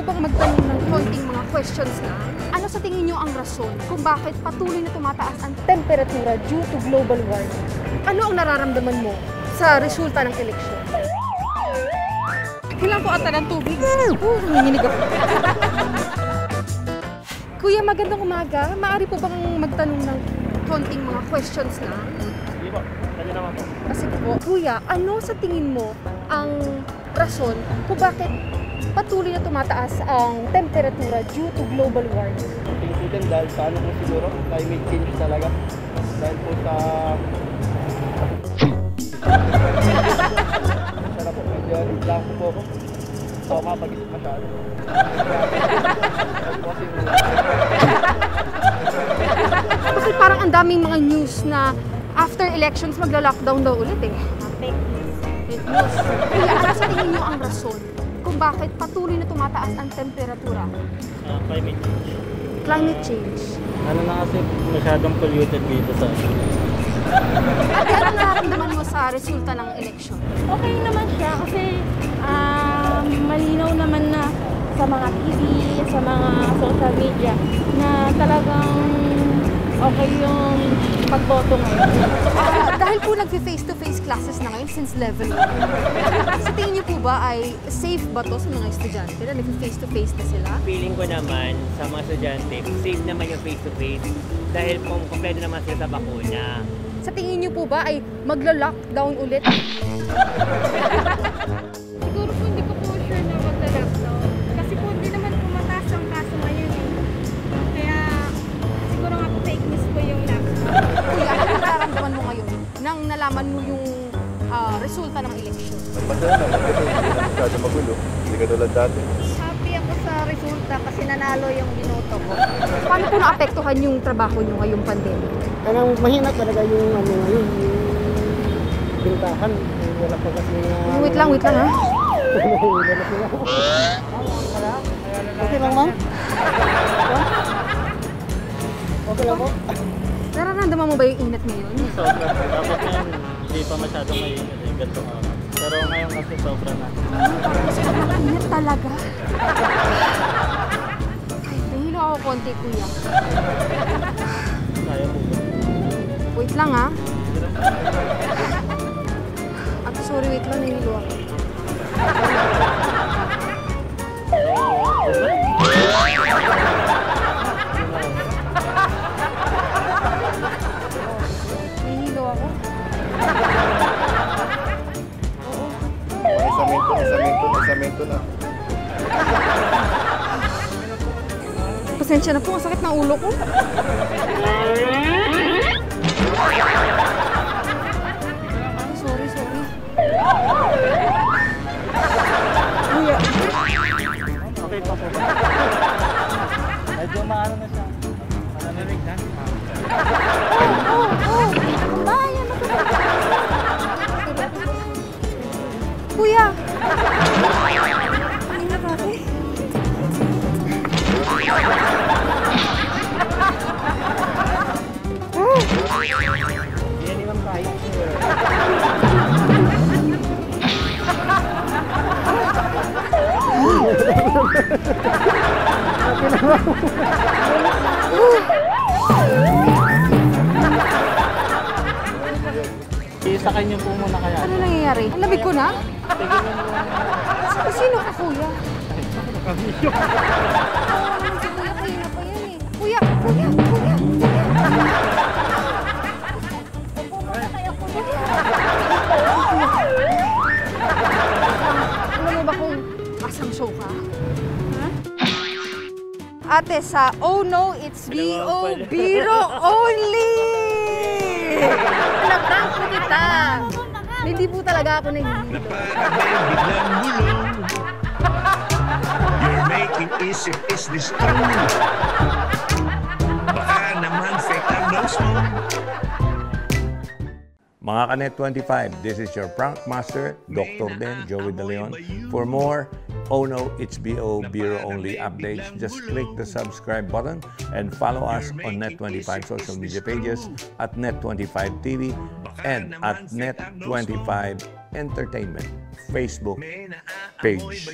bang magtanong ng konting mga questions na? Ano sa tingin niyo ang rason kung bakit patuloy na tumataas ang temperatura due to global warming? Ano ang nararamdaman mo sa resulta ng eleksyon? Kailan po ata ng tubig? Nanginginig ako. Kuya, magandang umaga. Maaari po bang magtanong ng konting mga questions na? Hindi po. Kanya naman po. Sige po. Kuya, ano sa tingin mo ang rason kung bakit patuloy na tumataas ang temperatura due to global warming? Tingin dahil sa ano po siguro, climate change talaga. Dahil po sa... Sana po, medyo lang po ako. So, makapag-isip masyado. Kasi parang ang daming mga news na after elections magla-lockdown daw ulit eh. Fake news. Kaya ano sa tingin niyo ang rason kung bakit patuloy na tumataas ang temperatura? Climate change. Climate change. Ano na kasi masyadong polluted dito sa... At ano nararamdaman mo sa resulta ng election? Okay naman siya kasi malinaw naman na sa mga TV, sa mga social media na talagang okay yung pagboto ngayon. Dahil po nag-face-to-face classes na ngayon since level 1, sa tingin niyo po ba ay safe ba to sa mga estudyante na nag-face-to-face na sila? Feeling ko naman sa mga estudyante, safe naman yung face-to-face dahil kompleto naman sila sa bakuna. Sa tingin niyo po ba ay magla-lockdown ulit? Siguro po hindi ko po sure na magla-lockdown. Kasi po hindi naman pumataas ang kaso ngayon eh. Kaya siguro nga po fake news po yung lockdown. Kuya, ano nararamdaman mo ngayon nang nalaman mo yung resulta ng eleksyon? Masaya naman kasi hindi na masyado magulo. Hindi ka tulad dati. Happy ako sa resulta kasi nanalo yung binoto ko. Paano po naapektuhan yung trabaho niyo ngayong pandemic? Anong mahina talaga yung ano ngayon, yung bintahan. Wala pa kasi na... Wait lang ha. Okay lang, ma'am? Okay lang po? Nararamdaman mo ba yung init ngayon? Sobra. Dapat ngayon, hindi pa masyadong mainit eh. Ganito nga. Pero ngayon kasi sobra na. Sobrang init talaga. Ay, nahilo ako konti, kuya. Kaya po ba? Wait lang ha. Sorry, wait lang, nahilo ako. Nahilo ako. Isamento na. Pasensya na po, ang sakit ng ulo ko. Sorry. Kuya. Okay pa po. Medyo maano na siya. Malamig na. Bayan ako. Kuya. Ay, nakake. Yan naman tayo. Isakay niyo po muna kaya. Ano nangyayari? Ang lamig ko na? Sino ka, kuya? Kuya, kuya. Alam mo ba kung asang show ka? Ate, sa Oh No, It's B.O. Biro Only! Naprank ko kita! Hindi po talaga ako nahihilo. You're making is this true? Baka naman fake ang nose mo. Mga Kanet 25, this is your prank master, Dr. Den, Joey De Leon. For more Oh No, It's B.O. Biro Only updates, just click the subscribe button and follow us on Net25 social media pages at Net25 TV and at Net25 Entertainment Facebook page.